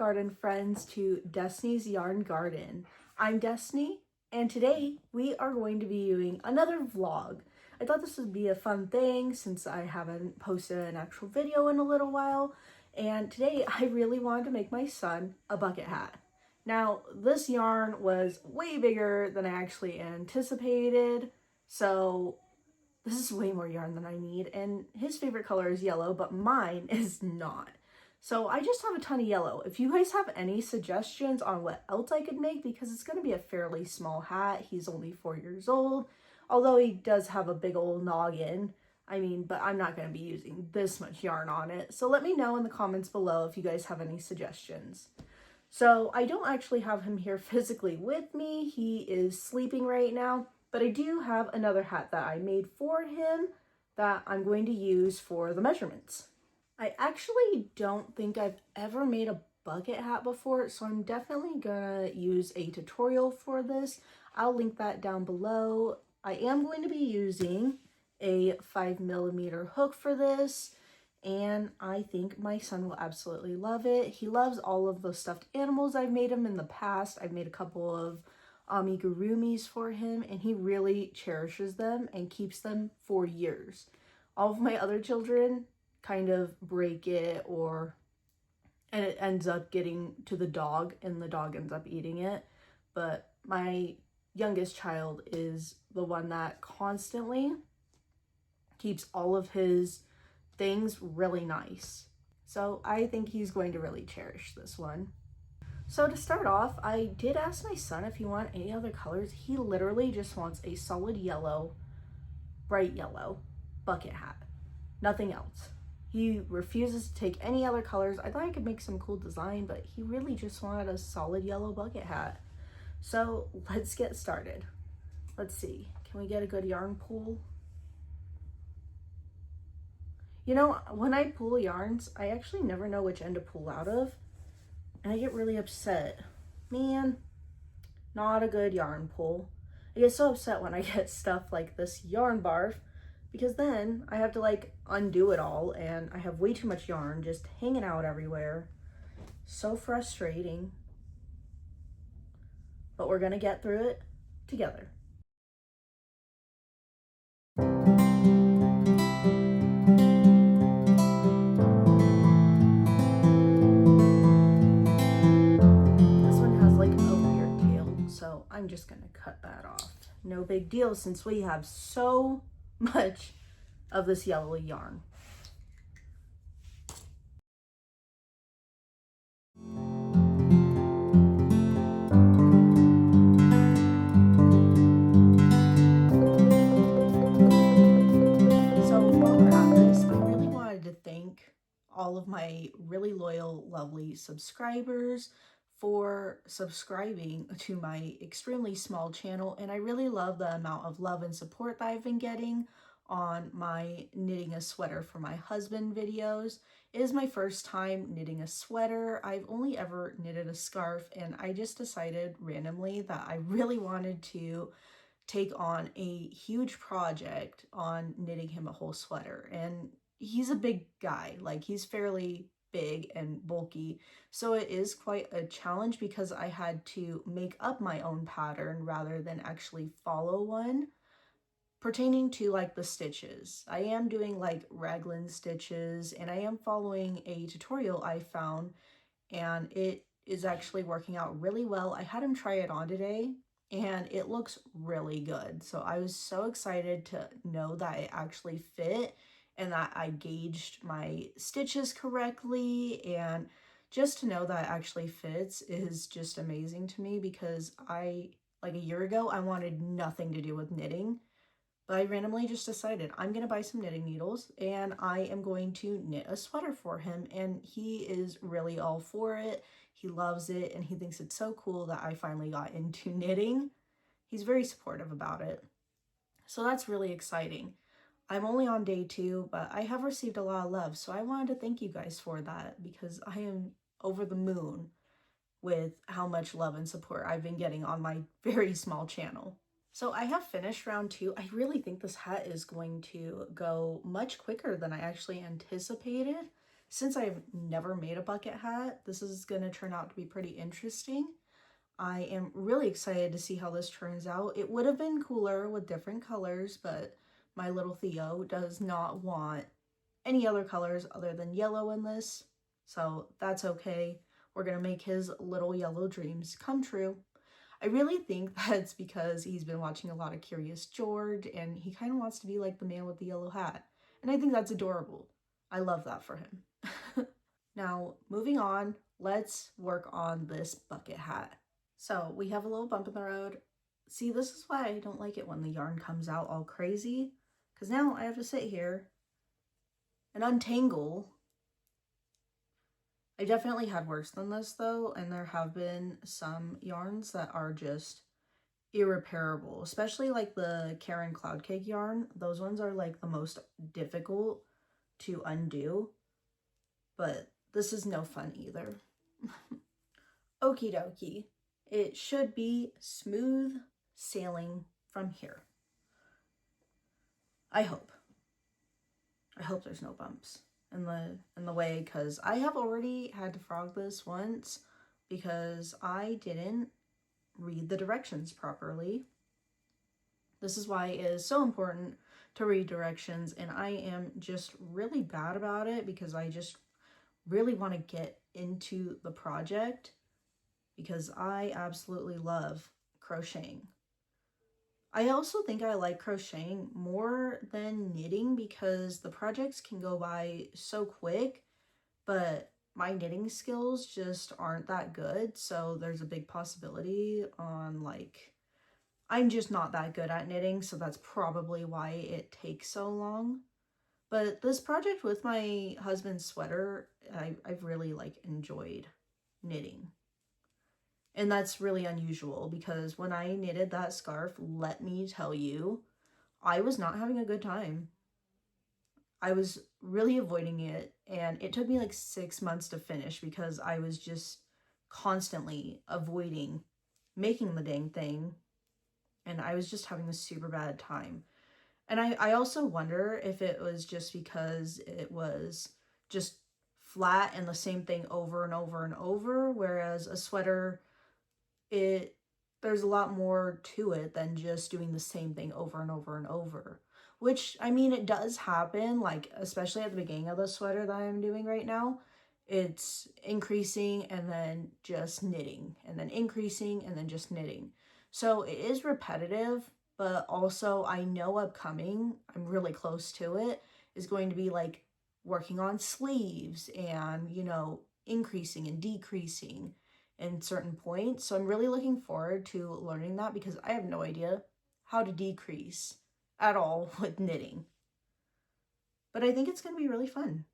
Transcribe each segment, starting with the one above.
garden friends to Destiny's Yarn Garden. I'm Destiny, and today we are going to be doing another vlog. I thought this would be a fun thing since I haven't posted an actual video in a little while, and today I really wanted to make my son a bucket hat. Now, this yarn was way bigger than I actually anticipated, so this is way more yarn than I need, and his favorite color is yellow, but mine is not. So I just have a ton of yellow. If you guys have any suggestions on what else I could make, because it's going to be a fairly small hat. He's only 4 years old, although he does have a big old noggin. But I'm not going to be using this much yarn on it. So let me know in the comments below if you guys have any suggestions. So I don't actually have him here physically with me. He is sleeping right now, but I do have another hat that I made for him that I'm going to use for the measurements. I actually don't think I've ever made a bucket hat before, so I'm definitely gonna use a tutorial for this. I'll link that down below. I am going to be using a 5mm hook for this, and I think my son will absolutely love it. He loves all of the stuffed animals I've made him in the past. I've made a couple of amigurumis for him, and he really cherishes them and keeps them for years. All of my other children kind of break it, and it ends up getting to the dog and the dog ends up eating it. But my youngest child is the one that constantly keeps all of his things really nice. So I think he's going to really cherish this one. So to start off, I did ask my son if he wanted any other colors. He literally just wants a solid yellow, bright yellow bucket hat. Nothing else. He refuses to take any other colors. I thought I could make some cool design, but he really just wanted a solid yellow bucket hat. So let's get started. Let's see, can we get a good yarn pull? You know, when I pull yarns, I actually never know which end to pull out of, and I get really upset. Man, not a good yarn pull. I get so upset when I get stuff like this yarn barf, because then I have to like undo it all and I have way too much yarn just hanging out everywhere. So frustrating. But we're gonna get through it together. This one has like a weird tail, so I'm just gonna cut that off. No big deal since we have so much of this yellow yarn. So while we're at this, I really wanted to thank all of my really loyal, lovely subscribers for subscribing to my extremely small channel, and I really love the amount of love and support that I've been getting on my knitting a sweater for my husband videos. It is my first time knitting a sweater. I've only ever knitted a scarf, and I just decided randomly that I really wanted to take on a huge project on knitting him a whole sweater. And he's a big guy, like he's fairly big and bulky, so it is quite a challenge because I had to make up my own pattern rather than actually follow one pertaining to like the stitches. I am doing like raglan stitches, and I am following a tutorial I found, and it is actually working out really well. I had him try it on today and it looks really good, so I was so excited to know that it actually fit and that I gauged my stitches correctly, and just to know that it actually fits is just amazing to me, because like a year ago, I wanted nothing to do with knitting, but I randomly just decided I'm gonna buy some knitting needles and I am going to knit a sweater for him, and he is really all for it. He loves it and he thinks it's so cool that I finally got into knitting. He's very supportive about it. So that's really exciting. I'm only on day 2, but I have received a lot of love, so I wanted to thank you guys for that, because I am over the moon with how much love and support I've been getting on my very small channel. So I have finished round 2. I really think this hat is going to go much quicker than I actually anticipated. Since I've never made a bucket hat, this is going to turn out to be pretty interesting. I am really excited to see how this turns out. It would have been cooler with different colors, but my little Theo does not want any other colors other than yellow in this, so that's okay. We're gonna make his little yellow dreams come true. I really think that's because he's been watching a lot of Curious George and he kind of wants to be like the man with the yellow hat. And I think that's adorable. I love that for him. Now, moving on, let's work on this bucket hat. So we have a little bump in the road. See, this is why I don't like it when the yarn comes out all crazy, because now I have to sit here and untangle. I definitely had worse than this though, and there have been some yarns that are just irreparable, especially like the Karen Cloud Cake yarn. Those ones are like the most difficult to undo, but this is no fun either. Okie dokie. It should be smooth sailing from here. I hope. I hope there's no bumps in the way, because I have already had to frog this once because I didn't read the directions properly. This is why it is so important to read directions, and I am just really bad about it because I just really want to get into the project because I absolutely love crocheting. I also think I like crocheting more than knitting because the projects can go by so quick, but my knitting skills just aren't that good. So there's a big possibility on like, I'm just not that good at knitting. So that's probably why it takes so long. But this project with my husband's sweater, I've really like enjoyed knitting. And that's really unusual because when I knitted that scarf, let me tell you, I was not having a good time. I was really avoiding it, and it took me like 6 months to finish because I was just constantly avoiding making the dang thing, and I was just having a super bad time. And I also wonder if it was just because it was just flat and the same thing over and over and over, whereas a sweater, there's a lot more to it than just doing the same thing over and over and over. Which, I mean, it does happen, like, especially at the beginning of the sweater that I'm doing right now. It's increasing and then just knitting, and then increasing and then just knitting. So it is repetitive, but also I know upcoming, I'm really close to it, is going to be like working on sleeves and, you know, increasing and decreasing in certain points. So I'm really looking forward to learning that because I have no idea how to decrease at all with knitting. But I think it's going to be really fun.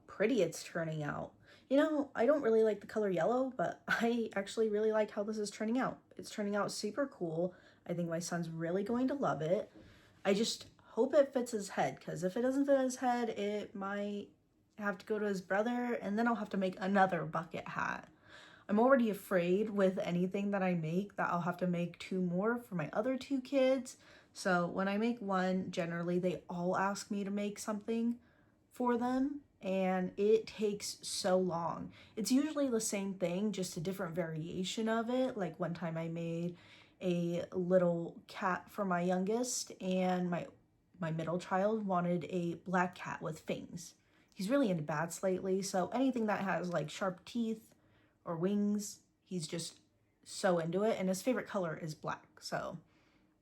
Pretty it's turning out. You know, I don't really like the color yellow, but I actually really like how this is turning out. It's turning out super cool. I think my son's really going to love it. I just hope it fits his head, because if it doesn't fit his head, it might have to go to his brother, and then I'll have to make another bucket hat. I'm already afraid with anything that I make that I'll have to make 2 more for my other 2 kids. So when I make one, generally they all ask me to make something for them, and it takes so long. It's usually the same thing, just a different variation of it. Like one time I made a little cat for my youngest, and my middle child wanted a black cat with fangs. He's really into bats lately, so anything that has like sharp teeth or wings, he's just so into it, and his favorite color is black, so,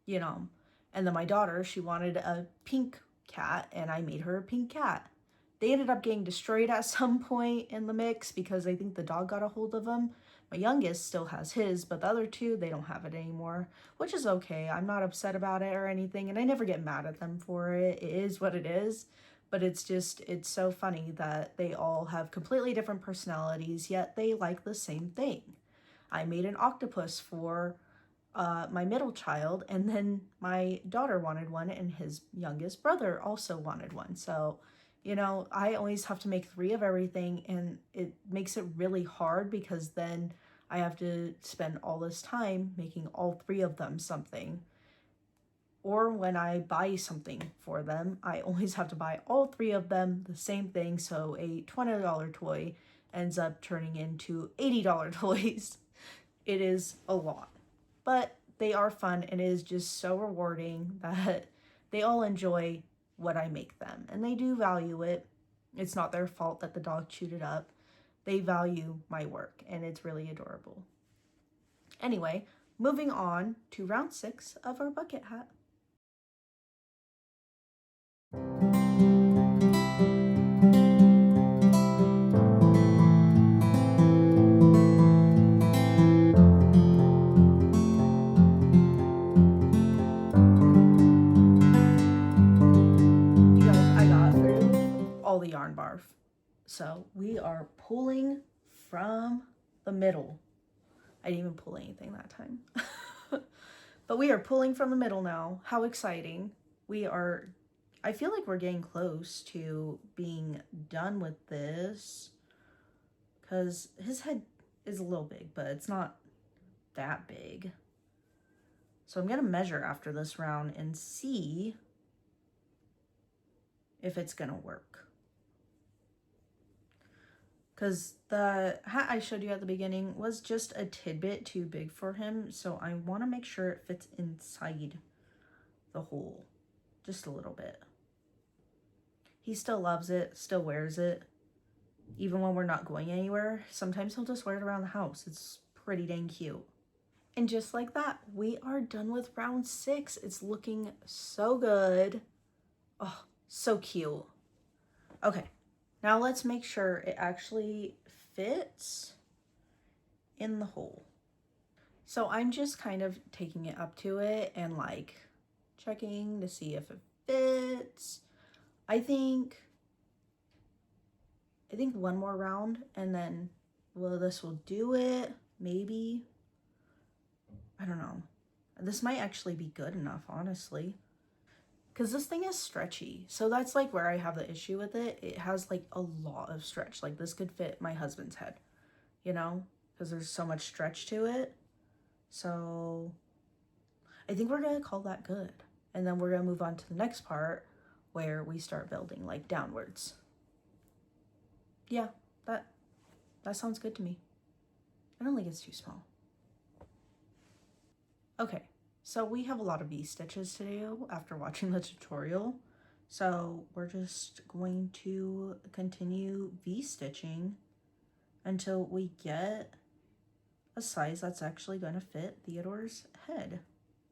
you know. And then my daughter, she wanted a pink cat, and I made her a pink cat. They ended up getting destroyed at some point in the mix because I think the dog got a hold of them. My youngest still has his, but the other 2, they don't have it anymore, which is okay. I'm not upset about it or anything, and I never get mad at them for it. It is what it is. But it's so funny that they all have completely different personalities, yet they like the same thing. I made an octopus for my middle child, and then my daughter wanted one, and his youngest brother also wanted one. So, you know, I always have to make 3 of everything, and it makes it really hard because then I have to spend all this time making all 3 of them something. Or when I buy something for them, I always have to buy all 3 of them the same thing, so a $20 toy ends up turning into $80 toys. It is a lot. But they are fun, and it is just so rewarding that they all enjoy what I make them. And they do value it. It's not their fault that the dog chewed it up. They value my work, and it's really adorable. Anyway, moving on to round 6 of our bucket hat. You guys, I got through all the yarn barf. So we are pulling from the middle. I didn't even pull anything that time. But we are pulling from the middle now. How exciting. I feel like we're getting close to being done with this, because his head is a little big, but it's not that big. So I'm going to measure after this round and see if it's going to work. Because the hat I showed you at the beginning was just a tidbit too big for him, so I want to make sure it fits inside the hole just a little bit. He still loves it, still wears it, even when we're not going anywhere. Sometimes he'll just wear it around the house. It's pretty dang cute. And just like that, we are done with round 6. It's looking so good. Oh, so cute. Okay, now let's make sure it actually fits in the hole. So I'm just kind of taking it up to it and like checking to see if it fits. I think one more round and then this will do it, maybe. I don't know. This might actually be good enough, honestly. Because this thing is stretchy. So that's like where I have the issue with it. It has like a lot of stretch. Like this could fit my husband's head, you know? Because there's so much stretch to it. So I think we're going to call that good. And then we're going to move on to the next part where we start building like downwards. Yeah, that sounds good to me. I don't think it's too small. Okay, so we have a lot of V-stitches to do after watching the tutorial. So we're just going to continue V-stitching until we get a size that's actually going to fit Theodore's head.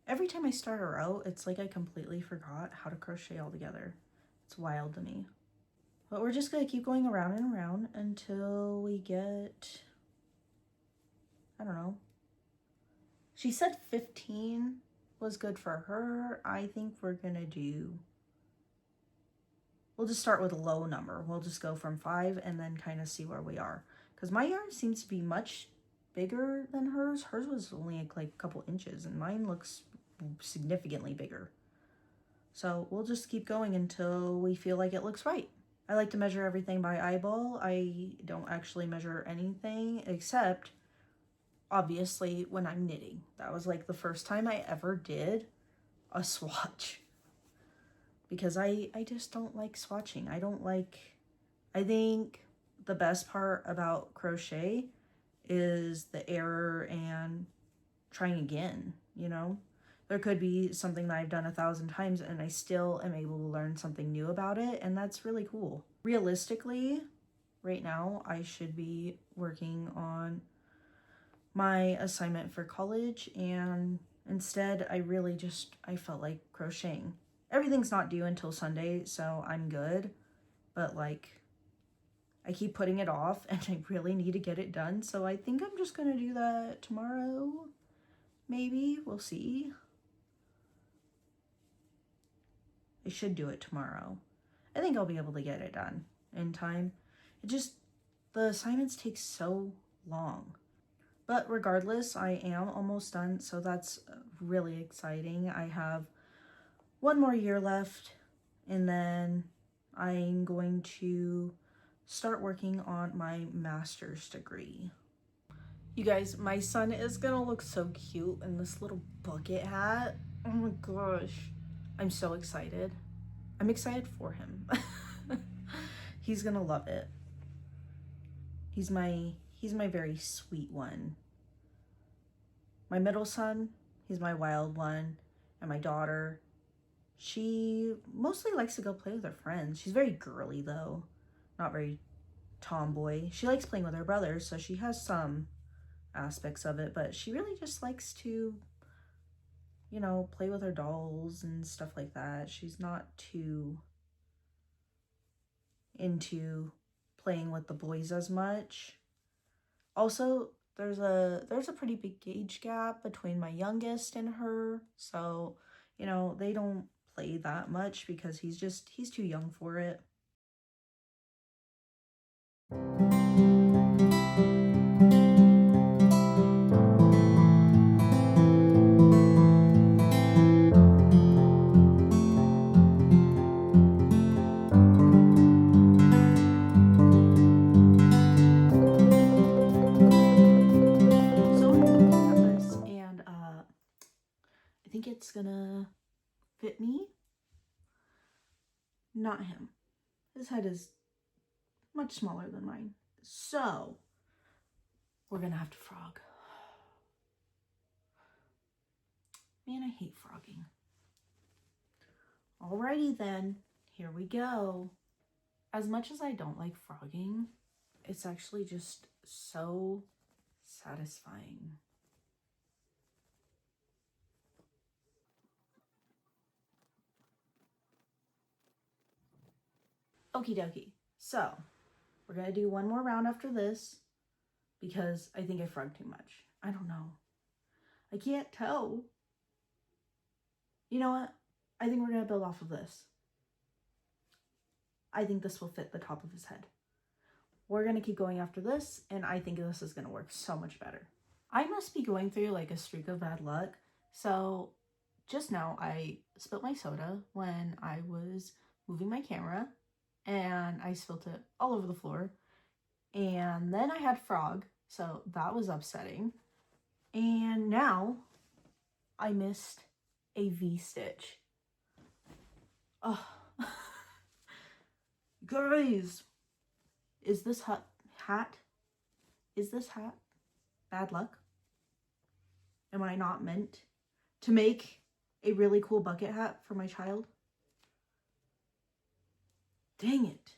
Every time I start a row, it's like I completely forgot how to crochet altogether. It's wild to me. But we're just going to keep going around and around until we get, I don't know. She said 15 was good for her. I think we'll just start with a low number. We'll just go from 5 and then kind of see where we are. Because my yarn seems to be much bigger than hers. Hers was only like a couple inches and mine looks significantly bigger. So we'll just keep going until we feel like it looks right. I like to measure everything by eyeball. I don't actually measure anything except obviously when I'm knitting. That was like the first time I ever did a swatch, because I just don't like swatching. I think the best part about crochet is the error and trying again, you know? There could be something that I've done 1,000 times and I still am able to learn something new about it, and that's really cool. Realistically, right now I should be working on my assignment for college, and instead I felt like crocheting. Everything's not due until Sunday, so I'm good, but like I keep putting it off and I really need to get it done, so I think I'm just gonna do that tomorrow. Maybe, we'll see. I should do it tomorrow. I think I'll be able to get it done in time. The assignments take so long. But regardless, I am almost done, so that's really exciting. I have one more year left, and then I'm going to start working on my master's degree. You guys, my son is gonna look so cute in this little bucket hat. Oh my gosh. I'm so excited. I'm excited for him. He's gonna love it. He's my very sweet one. My middle son, he's my wild one. And my daughter, she mostly likes to go play with her friends. She's very girly though, not very tomboy. She likes playing with her brothers, so she has some aspects of it, but she really just likes to, you know, play with her dolls and stuff like that. She's not too into playing with the boys as much. Also, there's a pretty big age gap between my youngest and her, so, you know, they don't play that much because he's too young for it. It's gonna fit me, not him. His head is much smaller than mine, so we're gonna have to frog. Man, I hate frogging. Alrighty then, here we go. As much as I don't like frogging, it's actually just so satisfying. Okie dokie. So, we're gonna do one more round after this because I think I frogged too much. I don't know. I can't tell. You know what? I think we're gonna build off of this. I think this will fit the top of his head. We're gonna keep going after this, and I think this is gonna work so much better. I must be going through like a streak of bad luck. So, just now I spilled my soda when I was moving my camera, and I spilled it all over the floor. And then I had frog, so that was upsetting. And now I missed a V-stitch. Oh, guys, is this hat bad luck? Am I not meant to make a really cool bucket hat for my child? Dang it.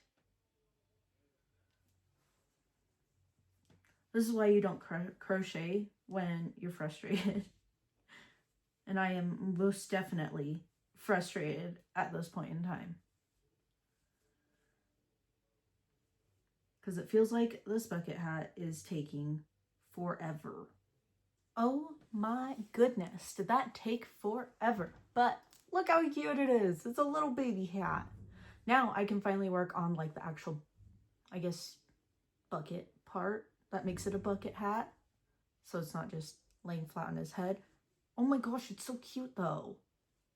This is why you don't crochet when you're frustrated. And I am most definitely frustrated at this point in time. Because it feels like this bucket hat is taking forever. Oh my goodness, did that take forever? But look how cute it is. It's a little baby hat. Now I can finally work on like the actual, I guess, bucket part that makes it a bucket hat. So it's not just laying flat on his head. Oh my gosh, it's so cute though.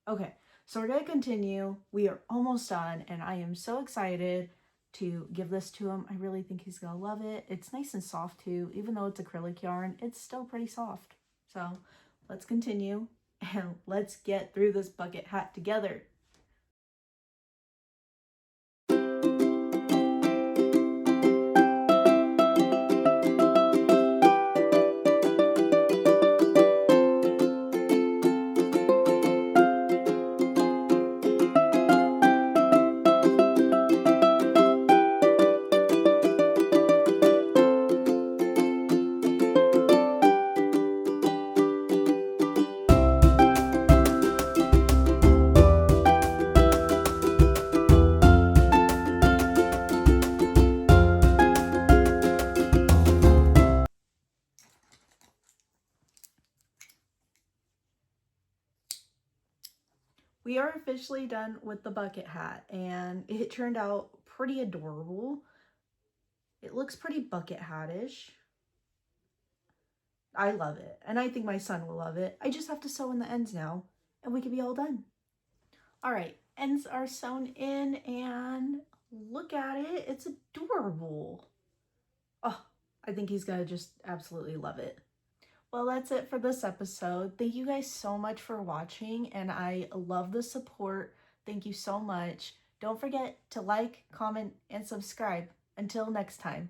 Okay, so we're gonna continue. We are almost done and I am so excited to give this to him. I really think he's gonna love it. It's nice and soft too. Even though it's acrylic yarn, it's still pretty soft. So let's continue and let's get through this bucket hat together. We are officially done with the bucket hat, and it turned out pretty adorable. It looks pretty bucket hat-ish. I love it, and I think my son will love it. I just have to sew in the ends now, and we can be all done. All right, ends are sewn in, and look at it. It's adorable. Oh, I think he's gonna just absolutely love it. Well, that's it for this episode. Thank you guys so much for watching, and I love the support. Thank you so much. Don't forget to like, comment, and subscribe. Until next time.